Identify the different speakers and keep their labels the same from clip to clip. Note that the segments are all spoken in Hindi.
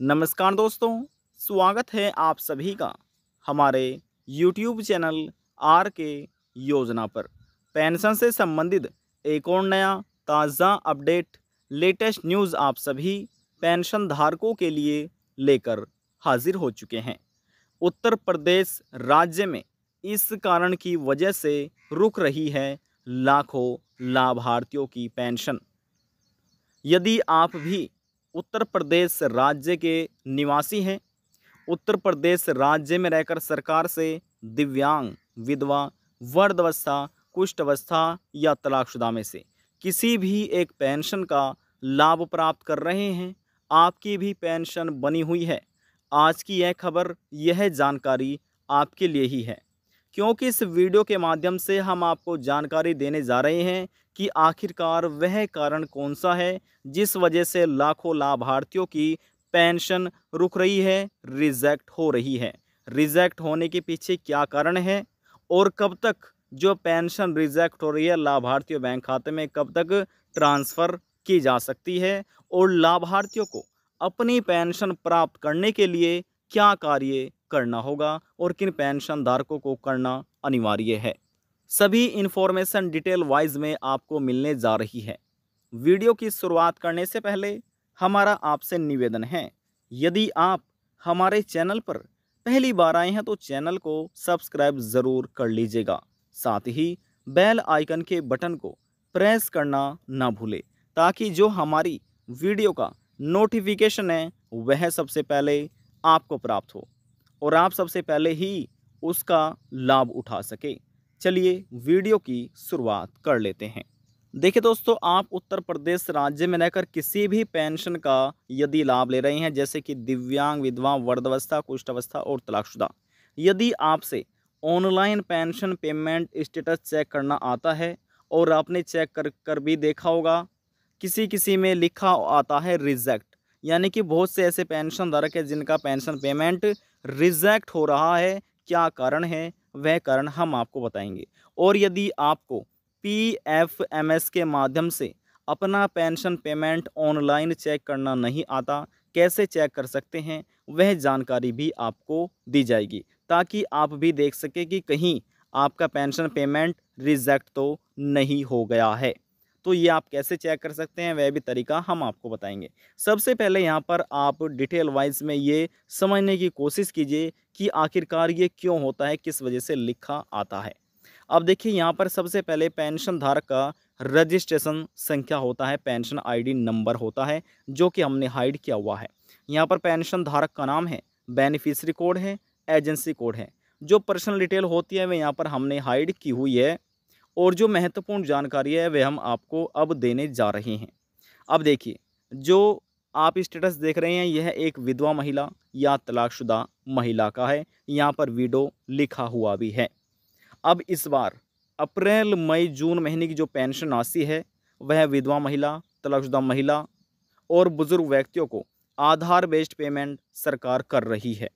Speaker 1: नमस्कार दोस्तों, स्वागत है आप सभी का हमारे YouTube चैनल आर के योजना पर। पेंशन से संबंधित एक और नया ताज़ा अपडेट, लेटेस्ट न्यूज़ आप सभी पेंशन धारकों के लिए लेकर हाजिर हो चुके हैं। उत्तर प्रदेश राज्य में इस कारण की वजह से रुक रही है लाखों लाभार्थियों की पेंशन। यदि आप भी उत्तर प्रदेश राज्य के निवासी हैं, उत्तर प्रदेश राज्य में रहकर सरकार से दिव्यांग, विधवा, वृद्धावस्था, कुष्ठावस्था या तलाकशुदा में से किसी भी एक पेंशन का लाभ प्राप्त कर रहे हैं, आपकी भी पेंशन बनी हुई है। आज की यह खबर, यह जानकारी आपके लिए ही है, क्योंकि इस वीडियो के माध्यम से हम आपको जानकारी देने जा रहे हैं कि आखिरकार वह कारण कौन सा है जिस वजह से लाखों लाभार्थियों की पेंशन रुक रही है, रिजेक्ट हो रही है। रिजेक्ट होने के पीछे क्या कारण है और कब तक जो पेंशन रिजेक्ट हो रही है लाभार्थियों बैंक खाते में कब तक ट्रांसफ़र की जा सकती है, और लाभार्थियों को अपनी पेंशन प्राप्त करने के लिए क्या कार्य करना होगा और किन पेंशन धारकों को करना अनिवार्य है। सभी इन्फॉर्मेशन डिटेल वाइज में आपको मिलने जा रही है। वीडियो की शुरुआत करने से पहले हमारा आपसे निवेदन है, यदि आप हमारे चैनल पर पहली बार आए हैं तो चैनल को सब्सक्राइब ज़रूर कर लीजिएगा। साथ ही बेल आइकन के बटन को प्रेस करना ना भूलें, ताकि जो हमारी वीडियो का नोटिफिकेशन है वह सबसे पहले आपको प्राप्त हो और आप सबसे पहले ही उसका लाभ उठा सके। चलिए वीडियो की शुरुआत कर लेते हैं। देखिए दोस्तों, आप उत्तर प्रदेश राज्य में रहकर किसी भी पेंशन का यदि लाभ ले रहे हैं, जैसे कि दिव्यांग, विधवा, वृद्धावस्था, कुष्ठावस्था और तलाकशुदा, यदि आपसे online pension payment status check करना आता है और आपने चेक कर भी देखा होगा, किसी किसी में लिखा आता है रिजेक्ट, यानी कि बहुत से ऐसे पेंशन धारक हैं जिनका पेंशन पेमेंट रिजेक्ट हो रहा है। क्या कारण है, वह कारण हम आपको बताएंगे। और यदि आपको PFMS के माध्यम से अपना पेंशन पेमेंट ऑनलाइन चेक करना नहीं आता, कैसे चेक कर सकते हैं, वह जानकारी भी आपको दी जाएगी, ताकि आप भी देख सकें कि कहीं आपका पेंशन पेमेंट रिजेक्ट तो नहीं हो गया है। तो ये आप कैसे चेक कर सकते हैं, वह भी तरीका हम आपको बताएंगे। सबसे पहले यहाँ पर आप डिटेल वाइज में ये समझने की कोशिश कीजिए कि आखिरकार ये क्यों होता है, किस वजह से लिखा आता है। अब देखिए, यहाँ पर सबसे पहले पेंशन धारक का रजिस्ट्रेशन संख्या होता है, पेंशन आईडी नंबर होता है, जो कि हमने हाइड किया हुआ है। यहाँ पर पेंशन धारक का नाम है, बेनिफिशियरी कोड है, एजेंसी कोड है। जो पर्सनल डिटेल होती है वह यहाँ पर हमने हाइड की हुई है, और जो महत्वपूर्ण जानकारी है वह हम आपको अब देने जा रहे हैं। अब देखिए, जो आप स्टेटस देख रहे हैं यह एक विधवा महिला या तलाकशुदा महिला का है, यहाँ पर विडो लिखा हुआ भी है। अब इस बार अप्रैल मई जून महीने की जो पेंशन राशि है वह विधवा महिला, तलाकशुदा महिला और बुजुर्ग व्यक्तियों को आधार बेस्ड पेमेंट सरकार कर रही है,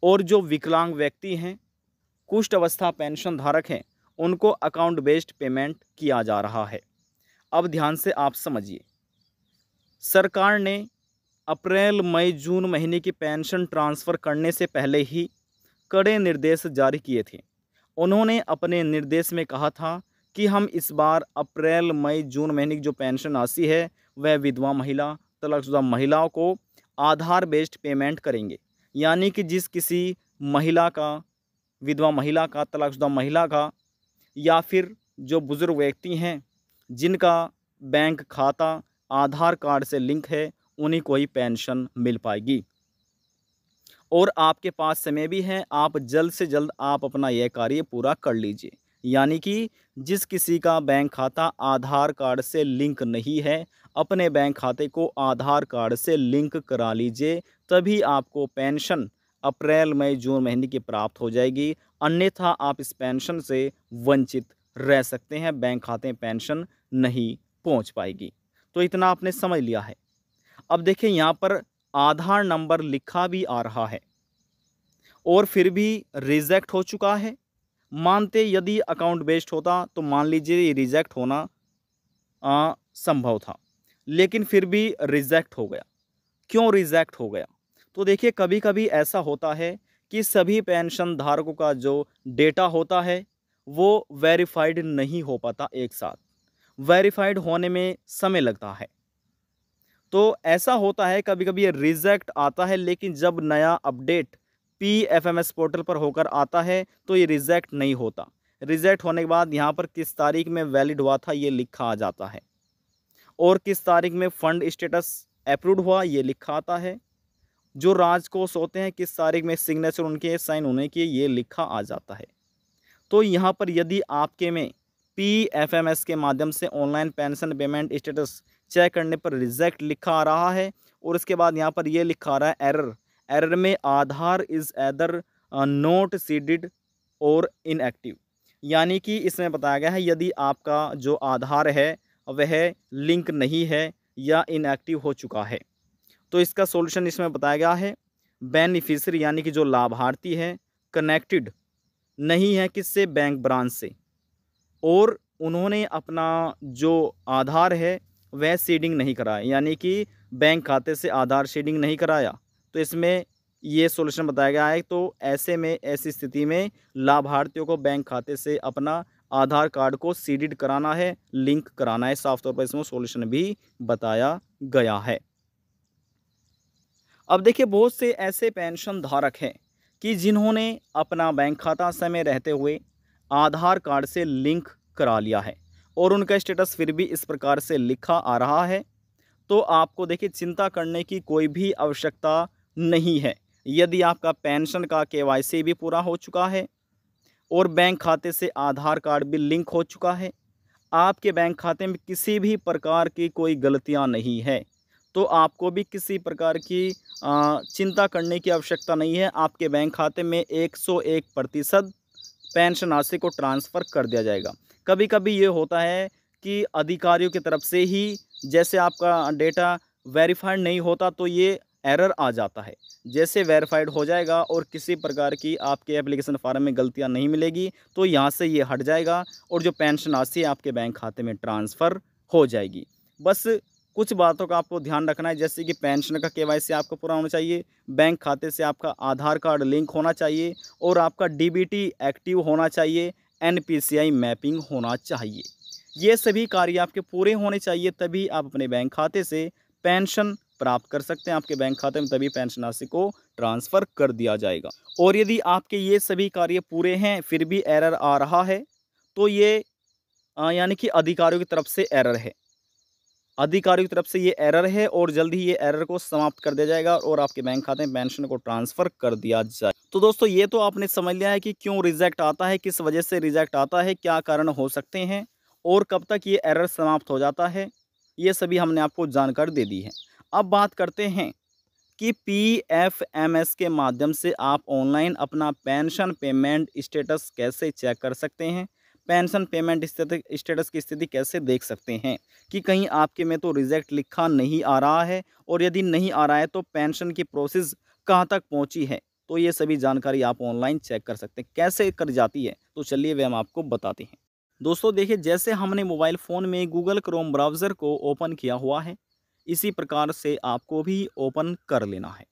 Speaker 1: और जो विकलांग व्यक्ति हैं, कुष्ठ अवस्था पेंशन धारक हैं, उनको अकाउंट बेस्ड पेमेंट किया जा रहा है। अब ध्यान से आप समझिए, सरकार ने अप्रैल मई जून महीने की पेंशन ट्रांसफ़र करने से पहले ही कड़े निर्देश जारी किए थे। उन्होंने अपने निर्देश में कहा था कि हम इस बार अप्रैल मई जून महीने की जो पेंशन राशि है वह विधवा महिला, तलाकशुदा महिलाओं को आधार बेस्ड पेमेंट करेंगे। यानी कि जिस किसी महिला का, विधवा महिला का, तलाकशुदा महिला का, या फिर जो बुज़ुर्ग व्यक्ति हैं जिनका बैंक खाता आधार कार्ड से लिंक है, उन्हीं को ही पेंशन मिल पाएगी। और आपके पास समय भी है, आप जल्द से जल्द आप अपना यह कार्य पूरा कर लीजिए। यानी कि जिस किसी का बैंक खाता आधार कार्ड से लिंक नहीं है, अपने बैंक खाते को आधार कार्ड से लिंक करा लीजिए, तभी आपको पेंशन अप्रैल मई जून महीने की प्राप्त हो जाएगी। अन्यथा आप इस पेंशन से वंचित रह सकते हैं, बैंक खाते में पेंशन नहीं पहुंच पाएगी। तो इतना आपने समझ लिया है। अब देखिए, यहाँ पर आधार नंबर लिखा भी आ रहा है और फिर भी रिजेक्ट हो चुका है। मानते यदि अकाउंट बेस्ड होता तो मान लीजिए ये रिजेक्ट होना संभव था, लेकिन फिर भी रिजेक्ट हो गया। क्यों रिजेक्ट हो गया? तो देखिए कभी कभी ऐसा होता है कि सभी पेंशन धारकों का जो डेटा होता है वो वेरीफाइड नहीं हो पाता एक साथ। वेरीफाइड होने में समय लगता है। तो ऐसा होता है कभी कभी ये रिजेक्ट आता है, लेकिन जब नया अपडेट पीएफएमएस पोर्टल पर होकर आता है तो ये रिजेक्ट नहीं होता। रिजेक्ट होने के बाद यहाँ पर किस तारीख में वैलिड हुआ था ये लिखा आ जाता है, और किस तारीख में फंड स्टेटस अप्रूव्ड हुआ ये लिखा आता है। जो राजकोष होते हैं किस तारीख में सिग्नेचर उनके साइन होने की ये लिखा आ जाता है। तो यहाँ पर यदि आपके में पीएफएमएस के माध्यम से online pension payment status check करने पर रिजेक्ट लिखा आ रहा है, और इसके बाद यहाँ पर ये लिखा आ रहा है एरर। एरर में आधार इज एदर नोट सीडेड और इनएक्टिव, यानी कि इसमें बताया गया है यदि आपका जो आधार है वह लिंक नहीं है या इनएक्टिव हो चुका है। तो इसका सॉल्यूशन इसमें बताया गया है। बेनिफिशियरी यानी कि जो लाभार्थी है कनेक्टेड नहीं है किससे, बैंक ब्रांच से, और उन्होंने अपना जो आधार है वह सीडिंग नहीं कराया, यानी कि बैंक खाते से आधार सीडिंग नहीं कराया। तो इसमें ये सॉल्यूशन बताया गया है। तो ऐसे में ऐसी स्थिति में लाभार्थियों को बैंक खाते से अपना आधार कार्ड को सीडिड कराना है, लिंक कराना है। साफ तौर पर इसमें सॉल्यूशन भी बताया गया है। अब देखिए बहुत से ऐसे पेंशन धारक हैं कि जिन्होंने अपना बैंक खाता समय रहते हुए आधार कार्ड से लिंक करा लिया है और उनका स्टेटस फिर भी इस प्रकार से लिखा आ रहा है। तो आपको देखिए चिंता करने की कोई भी आवश्यकता नहीं है। यदि आपका पेंशन का केवाईसी भी पूरा हो चुका है और बैंक खाते से आधार कार्ड भी लिंक हो चुका है, आपके बैंक खाते में किसी भी प्रकार की कोई गलतियां नहीं है, तो आपको भी किसी प्रकार की चिंता करने की आवश्यकता नहीं है। आपके बैंक खाते में 101% पेंशन राशि को ट्रांसफ़र कर दिया जाएगा। कभी कभी ये होता है कि अधिकारियों की तरफ से ही जैसे आपका डेटा वेरीफाइड नहीं होता तो ये एरर आ जाता है। जैसे वेरीफाइड हो जाएगा और किसी प्रकार की आपके एप्लीकेशन फॉर्म में गलतियां नहीं मिलेगी तो यहाँ से ये हट जाएगा और जो पेंशन राशि आपके बैंक खाते में ट्रांसफ़र हो जाएगी। बस कुछ बातों का आपको ध्यान रखना है, जैसे कि पेंशन का केवाईसी आपका पूरा होना चाहिए, बैंक खाते से आपका आधार कार्ड लिंक होना चाहिए और आपका डीबीटी एक्टिव होना चाहिए, एनपीसीआई मैपिंग होना चाहिए। ये सभी कार्य आपके पूरे होने चाहिए, तभी आप अपने बैंक खाते से पेंशन प्राप्त कर सकते हैं। आपके बैंक खाते में तभी पेंशन राशि को ट्रांसफ़र कर दिया जाएगा। और यदि आपके ये सभी कार्य पूरे हैं फिर भी एरर आ रहा है तो ये यानी कि अधिकारियों की तरफ से एरर है। अधिकारियों की तरफ से ये एरर है और जल्द ही ये एरर को समाप्त कर दिया जाएगा और आपके बैंक खाते में पेंशन को ट्रांसफ़र कर दिया जाए। तो दोस्तों ये तो आपने समझ लिया है कि क्यों रिजेक्ट आता है, किस वजह से रिजेक्ट आता है, क्या कारण हो सकते हैं और कब तक ये एरर समाप्त हो जाता है। ये सभी हमने आपको जानकारी दे दी है। अब बात करते हैं कि पीएफएमएस के माध्यम से आप ऑनलाइन अपना पेंशन पेमेंट स्टेटस कैसे चेक कर सकते हैं, पेंशन पेमेंट स्टेटस की स्थिति कैसे देख सकते हैं कि कहीं आपके में तो रिजेक्ट लिखा नहीं आ रहा है, और यदि नहीं आ रहा है तो पेंशन की प्रोसेस कहाँ तक पहुँची है। तो ये सभी जानकारी आप ऑनलाइन चेक कर सकते हैं। कैसे कर जाती है तो चलिए वे हम आपको बताते हैं। दोस्तों देखिए जैसे हमने मोबाइल फ़ोन में गूगल क्रोम ब्राउज़र को ओपन किया हुआ है, इसी प्रकार से आपको भी ओपन कर लेना है।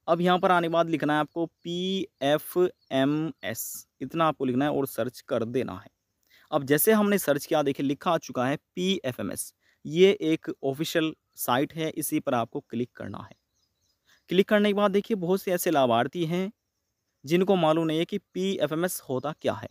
Speaker 1: अब यहाँ पर आने के बाद लिखना है आपको PFMS, इतना आपको लिखना है और सर्च कर देना है। अब जैसे हमने सर्च किया देखिए लिखा आ चुका है PFMS, ये एक ऑफिशियल साइट है, इसी पर आपको क्लिक करना है। क्लिक करने के बाद देखिए बहुत से ऐसे लाभार्थी हैं जिनको मालूम नहीं है कि PFMS होता क्या है।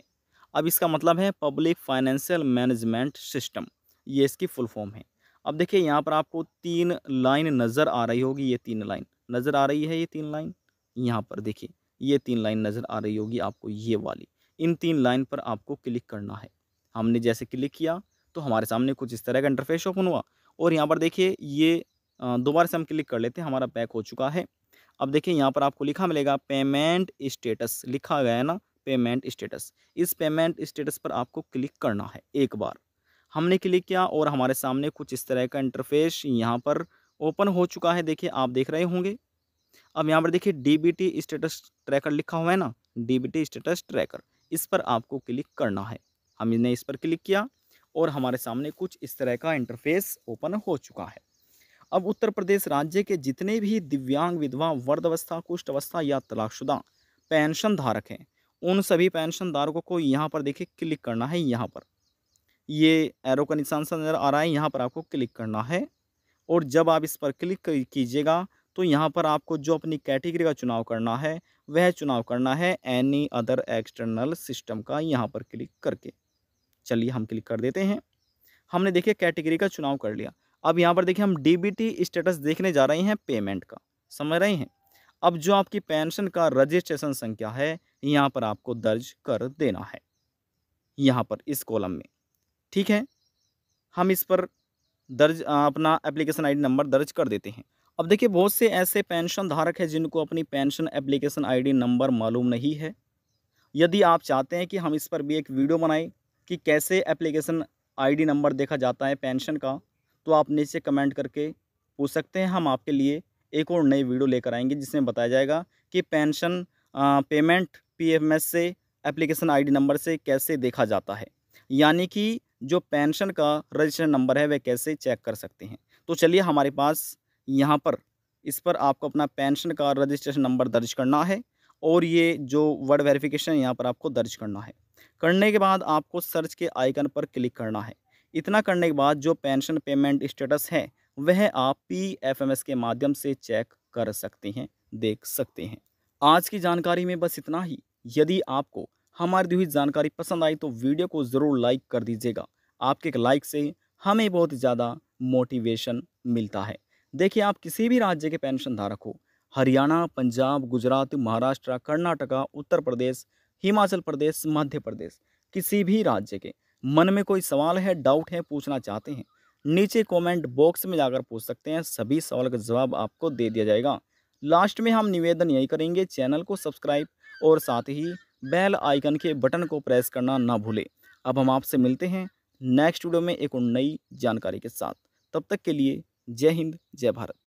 Speaker 1: अब इसका मतलब है पब्लिक फाइनेंशियल मैनेजमेंट सिस्टम, ये इसकी फुल फॉर्म है। अब देखिए यहाँ पर आपको 3 लाइन नज़र आ रही होगी, ये 3 लाइन नज़र आ रही है, ये 3 लाइन यहाँ पर देखिए, ये 3 लाइन नज़र आ रही होगी आपको, ये वाली। इन 3 लाइन पर आपको क्लिक करना है। हमने जैसे क्लिक किया तो हमारे सामने कुछ इस तरह का इंटरफेस ओपन हुआ, और यहाँ पर देखिए ये दोबारा से हम क्लिक कर लेते हैं, हमारा बैक हो चुका है। अब देखिए यहाँ पर आपको लिखा मिलेगा पेमेंट स्टेटस, लिखा गया है ना पेमेंट स्टेटस। इस पेमेंट स्टेटस पर आपको क्लिक करना है। एक बार हमने क्लिक किया और हमारे सामने कुछ इस तरह का इंटरफेस यहाँ पर ओपन हो चुका है, देखिए आप देख रहे होंगे। अब यहाँ पर देखिए डीबीटी स्टेटस ट्रैकर लिखा हुआ है ना, डीबीटी स्टेटस ट्रैकर, इस पर आपको क्लिक करना है। हमने इस पर क्लिक किया और हमारे सामने कुछ इस तरह का इंटरफेस ओपन हो चुका है। अब उत्तर प्रदेश राज्य के जितने भी दिव्यांग, विधवा, वृद्धावस्था, कुष्ठ अवस्था या तलाकशुदा पेंशन धारक हैं, उन सभी पेंशन धारकों को यहाँ पर देखिए क्लिक करना है। यहाँ पर ये एरो का निशान सा नज़र आ रहा है, यहाँ पर आपको क्लिक करना है और जब आप इस पर क्लिक कीजिएगा तो यहाँ पर आपको जो अपनी कैटेगरी का चुनाव करना है वह चुनाव करना है एनी अदर एक्सटर्नल सिस्टम का, यहाँ पर क्लिक करके। चलिए हम क्लिक कर देते हैं। हमने देखिए कैटेगरी का चुनाव कर लिया। अब यहाँ पर देखिए हम डीबीटी स्टेटस देखने जा रहे हैं पेमेंट का, समझ रहे हैं। अब जो आपकी पेंशन का रजिस्ट्रेशन संख्या है यहाँ पर आपको दर्ज कर देना है, यहाँ पर इस कॉलम में, ठीक है। हम इस पर दर्ज अपना एप्लीकेशन आईडी नंबर दर्ज कर देते हैं। अब देखिए बहुत से ऐसे पेंशन धारक हैं जिनको अपनी पेंशन एप्लीकेशन आईडी नंबर मालूम नहीं है। यदि आप चाहते हैं कि हम इस पर भी एक वीडियो बनाएं कि कैसे एप्लीकेशन आईडी नंबर देखा जाता है पेंशन का, तो आप नीचे कमेंट करके पूछ सकते हैं। हम आपके लिए एक और नई वीडियो लेकर आएंगे जिसमें बताया जाएगा कि पेंशन पेमेंट पीएफएमएस से एप्लीकेशन आईडी नंबर से कैसे देखा जाता है, यानी कि जो पेंशन का रजिस्ट्रेशन नंबर है वह कैसे चेक कर सकते हैं। तो चलिए हमारे पास यहाँ पर इस पर आपको अपना पेंशन का रजिस्ट्रेशन नंबर दर्ज करना है और ये जो वर्ड वेरिफिकेशन यहाँ पर आपको दर्ज करना है। करने के बाद आपको सर्च के आइकन पर क्लिक करना है। इतना करने के बाद जो पेंशन पेमेंट स्टेटस है वह आप पीएफएमएस के माध्यम से चेक कर सकते हैं, देख सकते हैं। आज की जानकारी में बस इतना ही। यदि आपको हमारी दी हुई जानकारी पसंद आई तो वीडियो को ज़रूर लाइक कर दीजिएगा। आपके एक लाइक से हमें बहुत ज़्यादा मोटिवेशन मिलता है। देखिए आप किसी भी राज्य के पेंशन धारक हो, हरियाणा, पंजाब, गुजरात, महाराष्ट्र, कर्नाटका, उत्तर प्रदेश, हिमाचल प्रदेश, मध्य प्रदेश, किसी भी राज्य के मन में कोई सवाल है, डाउट है, पूछना चाहते हैं, नीचे कमेंट बॉक्स में जाकर पूछ सकते हैं। सभी सवाल का जवाब आपको दे दिया जाएगा। लास्ट में हम निवेदन यही करेंगे, चैनल को सब्सक्राइब और साथ ही बेल आइकन के बटन को प्रेस करना ना भूलें। अब हम आपसे मिलते हैं नेक्स्ट वीडियो में एक और नई जानकारी के साथ। तब तक के लिए जय हिंद, जय भारत।